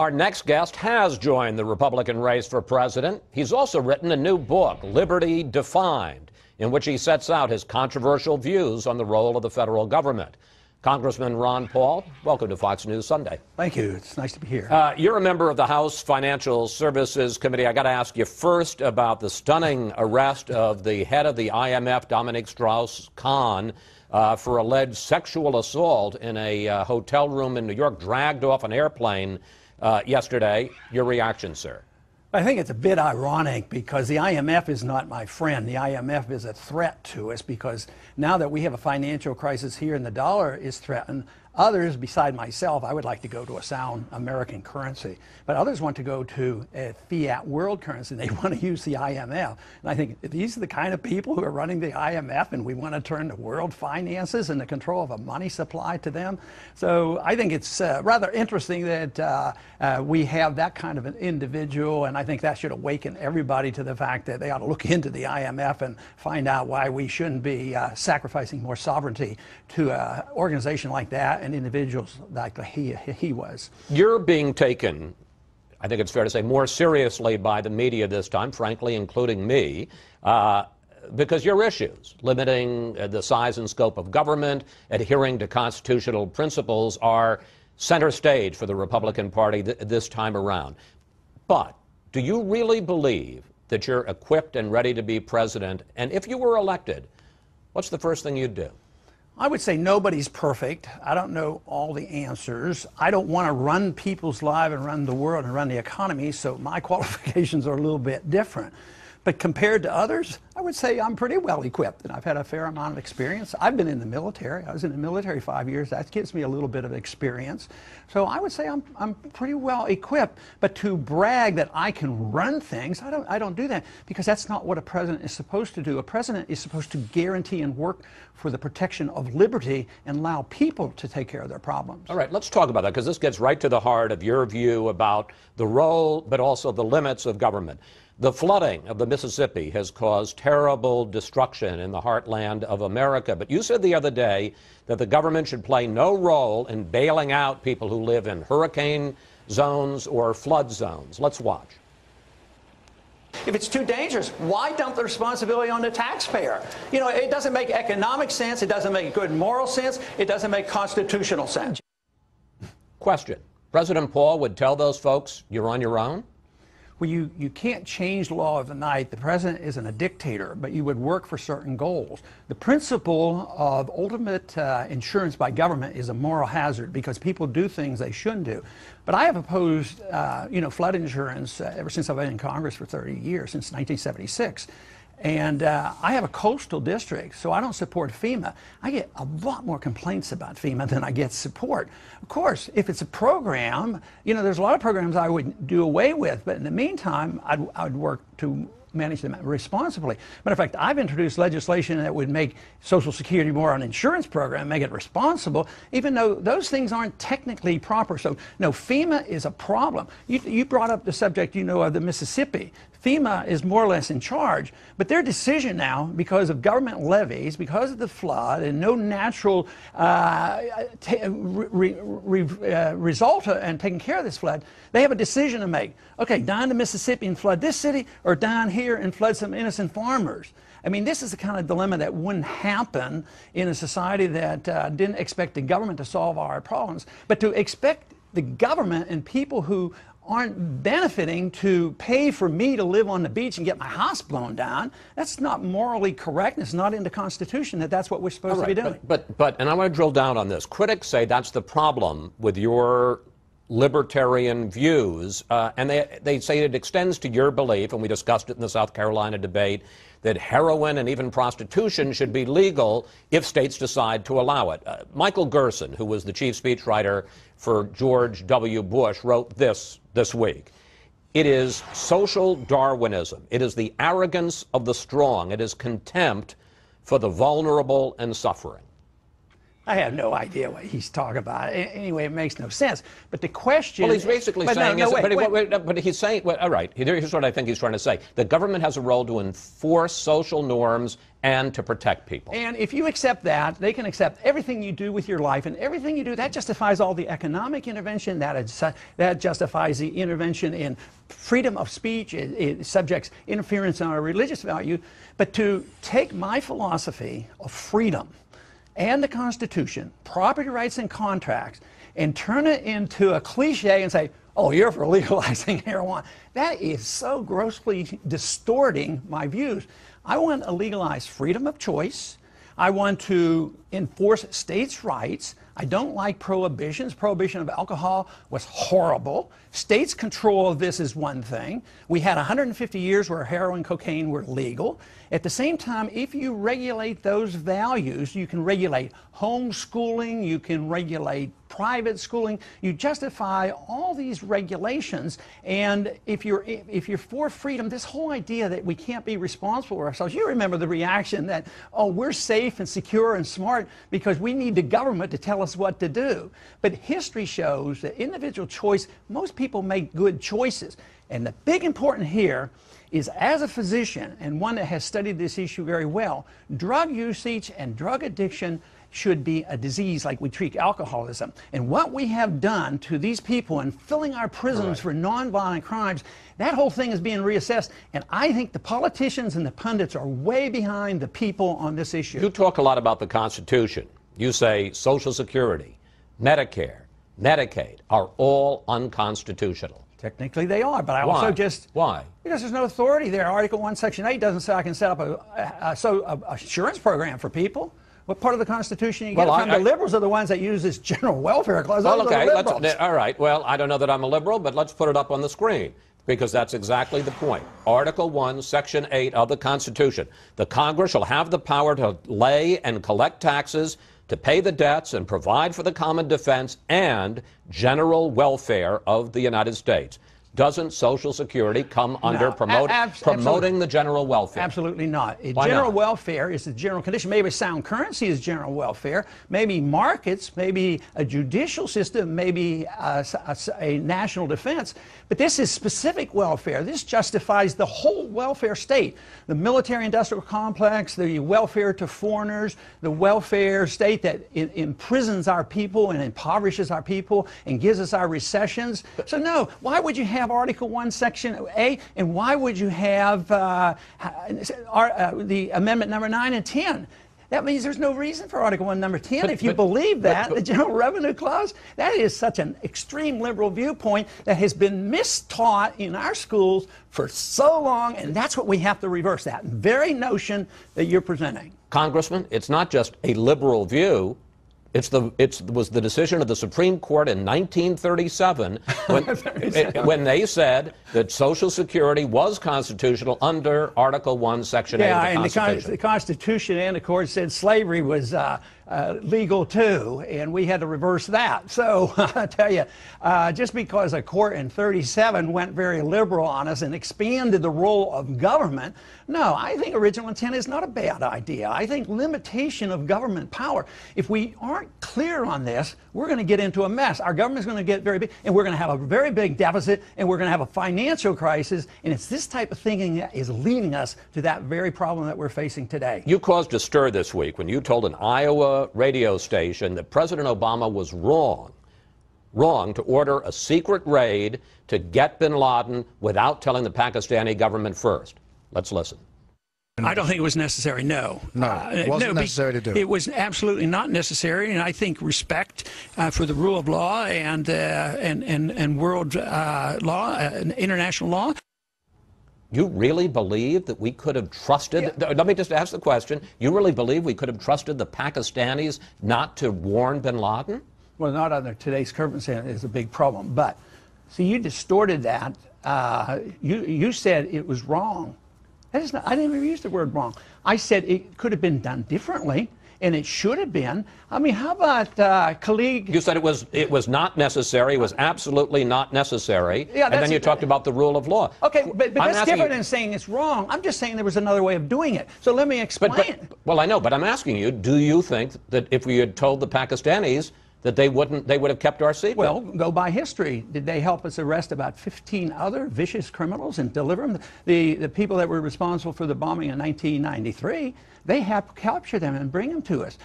Our next guest has joined the Republican race for president. He's also written a new book, Liberty Defined, in which he sets out his controversial views on the role of the federal government. Congressman Ron Paul, welcome to Fox News Sunday. Thank you. It's nice to be here. You're a member of the House Financial Services Committee. I got to ask you first about the stunning arrest of the head of the IMF, Dominique Strauss-Kahn, for alleged sexual assault in a hotel room in New York, dragged off an airplane yesterday. Your reaction, sir? I think it's a bit ironic because the IMF is not my friend. The IMF is a threat to us because now that we have a financial crisis here and the dollar is threatened, others, beside myself, I would like to go to a sound American currency. But others want to go to a fiat world currency. They want to use the IMF. And I think these are the kind of people who are running the IMF, and we want to turn the world finances and the control of a money supply to them. So I think it's rather interesting that we have that kind of an individual, and I think that should awaken everybody to the fact that they ought to look into the IMF and find out why we shouldn't be sacrificing more sovereignty to an organization like that and individuals like he was. You're being taken, I think it's fair to say, more seriously by the media this time, frankly, including me, because your issues, limiting the size and scope of government, adhering to constitutional principles, are center stage for the Republican Party this time around. But do you really believe that you're equipped and ready to be president? And if you were elected, what's the first thing you'd do? I would say nobody's perfect. I don't know all the answers. I don't want to run people's lives and run the world and run the economy, so my qualifications are a little bit different. But compared to others, I would say I'm pretty well equipped, and I've had a fair amount of experience. I've been in the military. I was in the military 5 years. That gives me a little bit of experience. So I would say I'm pretty well equipped. But to brag that I can run things, I don't do that, because that's not what a president is supposed to do. A president is supposed to guarantee and work for the protection of liberty and allow people to take care of their problems. All right, let's talk about that, because this gets right to the heart of your view about the role, but also the limits of government. The flooding of the Mississippi has caused terrible destruction in the heartland of America. But you said the other day that the government should play no role in bailing out people who live in hurricane zones or flood zones. Let's watch. If it's too dangerous, why dump the responsibility on the taxpayer? You know, it doesn't make economic sense. It doesn't make good moral sense. It doesn't make constitutional sense. Question. President Paul would tell those folks, you're on your own? Well, you can't change the law of the night. The president isn't a dictator, but you would work for certain goals. The principle of ultimate insurance by government is a moral hazard because people do things they shouldn't do. But I have opposed, flood insurance ever since I've been in Congress for 30 years, since 1976. And I have a coastal district, so I don't support FEMA. I get a lot more complaints about FEMA than I get support. Of course, if it's a program, there's a lot of programs I would do away with, but in the meantime, I'd work to manage them responsibly. Matter of fact, I've introduced legislation that would make Social Security more an insurance program, make it responsible, even though those things aren't technically proper. So, no, FEMA is a problem. You brought up the subject, of the Mississippi. FEMA is more or less in charge, but their decision now, because of government levies, because of the flood, and no natural result and taking care of this flood, they have a decision to make. Okay, down the Mississippi and flood this city, or down here and flood some innocent farmers. I mean, this is the kind of dilemma that wouldn't happen in a society that didn't expect the government to solve our problems, but to expect the government and people who aren't benefiting to pay for me to live on the beach and get my house blown down. That's not morally correct. It's not in the Constitution that's what we're supposed to be doing. But and I want to drill down on this. Critics say that's the problem with your libertarian views, and they say it extends to your belief, and we discussed it in the South Carolina debate, that heroin and even prostitution should be legal if states decide to allow it. Michael Gerson, who was the chief speechwriter for George W. Bush, wrote this week. It is social Darwinism. It is the arrogance of the strong. It is contempt for the vulnerable and suffering. I have no idea what he's talking about. Anyway, it makes no sense. But the question... Well, he's basically saying... But he's saying... Well, all right, here's what I think he's trying to say. The government has a role to enforce social norms and to protect people. And if you accept that, they can accept everything you do with your life, and everything you do, that justifies all the economic intervention, that justifies the intervention in freedom of speech, it subjects interference in our religious value. But to take my philosophy of freedom and the Constitution, property rights and contracts, and turn it into a cliche and say, oh, you're for legalizing marijuana, that is so grossly distorting my views. I want to legalize freedom of choice. I want to enforce states' rights. I don't like prohibitions. Prohibition of alcohol was horrible. States' control of this is one thing. We had 150 years where heroin and cocaine were legal. At the same time, if you regulate those values, you can regulate homeschooling, you can regulate private schooling, you justify all these regulations. And if you're for freedom, this whole idea that we can't be responsible for ourselves, you remember the reaction that, oh, we're safe and secure and smart because we need the government to tell us what to do. But history shows that individual choice, most people make good choices. And the big important here is, as a physician and one that has studied this issue very well, drug usage and drug addiction should be a disease like we treat alcoholism. And what we have done to these people in filling our prisons for nonviolent crimes, that whole thing is being reassessed. And I think the politicians and the pundits are way behind the people on this issue. You talk a lot about the Constitution. You say Social Security, Medicare, Medicaid are all unconstitutional. Technically they are, but I Why? also just... Why? Because there's no authority there. Article 1, Section 8 doesn't say I can set up a insurance program for people. What part of the Constitution you get from? The liberals are the ones that use this general welfare clause. Well, okay, all right. Well, I don't know that I'm a liberal, but let's put it up on the screen, because that's exactly the point. Article 1, Section 8 of the Constitution. The Congress shall have the power to lay and collect taxes, to pay the debts and provide for the common defense and general welfare of the United States. Doesn't Social Security come under promoting the general welfare? Absolutely not. Why general not? welfare is the general condition. Maybe sound currency is general welfare. Maybe markets, maybe a judicial system, maybe a national defense. But this is specific welfare. This justifies the whole welfare state. The military-industrial complex, the welfare to foreigners, the welfare state that imprisons our people and impoverishes our people and gives us our recessions. So no, why would you have Article 1, Section A, and why would you have the Amendment number 9 and 10? That means there's no reason for Article 1, number 10. If you believe that, the General Revenue Clause, that is such an extreme liberal viewpoint that has been mistaught in our schools for so long, and that's what we have to reverse, that very notion that you're presenting. Congressman, it's not just a liberal view. It was the decision of the Supreme Court in 1937 when they said that Social Security was constitutional under Article 1, Section 8 of the Constitution. And the Constitution and the court said slavery was legal too, and we had to reverse that. So I tell you, just because a court in 37 went very liberal on us and expanded the role of government, no, I think original intent is not a bad idea. I think limitation of government power, if we aren't clear on this, we're going to get into a mess. Our government's going to get very big, and we're going to have a very big deficit, and we're going to have a financial crisis, and it's this type of thinking that is leading us to that very problem that we're facing today. You caused a stir this week when you told an Iowa radio station that President Obama was wrong to order a secret raid to get bin Laden without telling the Pakistani government first. Let's listen. I don't think it was necessary, no. No, it wasn't necessary to do. It was absolutely not necessary, and I think respect for the rule of law and world law, international law. You really believe that we could have trusted, let me just ask the question, you really believe we could have trusted the Pakistanis not to warn bin Laden? Well, not under today's circumstance is a big problem, but see, you distorted that. You said it was wrong. That is not, I didn't even use the word wrong. I said it could have been done differently. and it should have been. I mean, how about colleague? You said it was not necessary. It was absolutely not necessary. Yeah, and then you talked about the rule of law. Okay, but that's different than saying it's wrong. I'm just saying there was another way of doing it. So let me explain. Well, I know, but I'm asking you, do you think that if we had told the Pakistanis that they would have kept our secret? Well, go by history. Did they help us arrest about 15 other vicious criminals and deliver them? The people that were responsible for the bombing in 1993, they have captured them and bring them to us.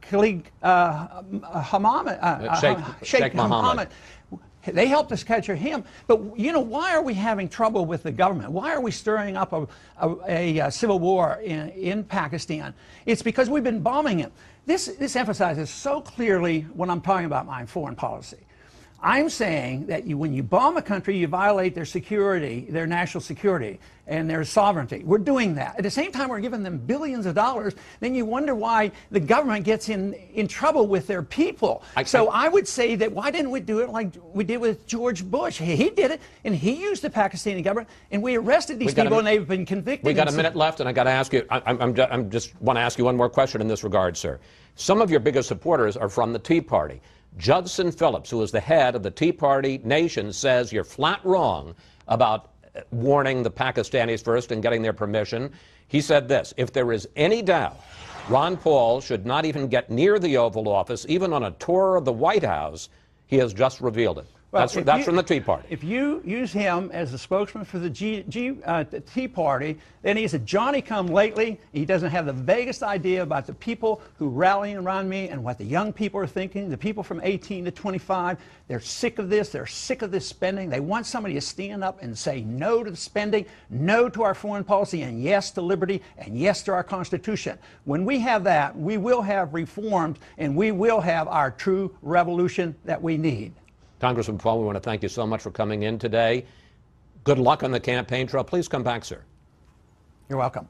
Khalid Sheikh Mohammed. They helped us capture him. But, you know, why are we having trouble with the government? Why are we stirring up a civil war in Pakistan? It's because we've been bombing it. This emphasizes so clearly when I'm talking about my foreign policy. I'm saying that when you bomb a country, you violate their security, their national security, and their sovereignty. We're doing that. At the same time, we're giving them billions of dollars. Then you wonder why the government gets in trouble with their people. So I would say that why didn't we do it like we did with George Bush? He did it, and he used the Pakistani government, and we arrested these people, and they've been convicted. We got a minute left, and I got to ask you. I'm just want to ask you one more question in this regard, sir. Some of your biggest supporters are from the Tea Party. Judson Phillips, who is the head of the Tea Party nation, says you're flat wrong about warning the Pakistanis first and getting their permission. He said this: if there is any doubt, Ron Paul should not even get near the Oval Office, even on a tour of the White House. He has just revealed it. Well, that's from the Tea Party. If you use him as a spokesman for the Tea Party, then he's a Johnny-come-lately. He doesn't have the vaguest idea about the people who rally around me and what the young people are thinking. The people from 18 to 25, they're sick of this. They're sick of this spending. They want somebody to stand up and say no to the spending, no to our foreign policy, and yes to liberty, and yes to our Constitution. When we have that, we will have reforms, and we will have our true revolution that we need. Congressman Paul, we want to thank you so much for coming in today. Good luck on the campaign trail. Please come back, sir. You're welcome.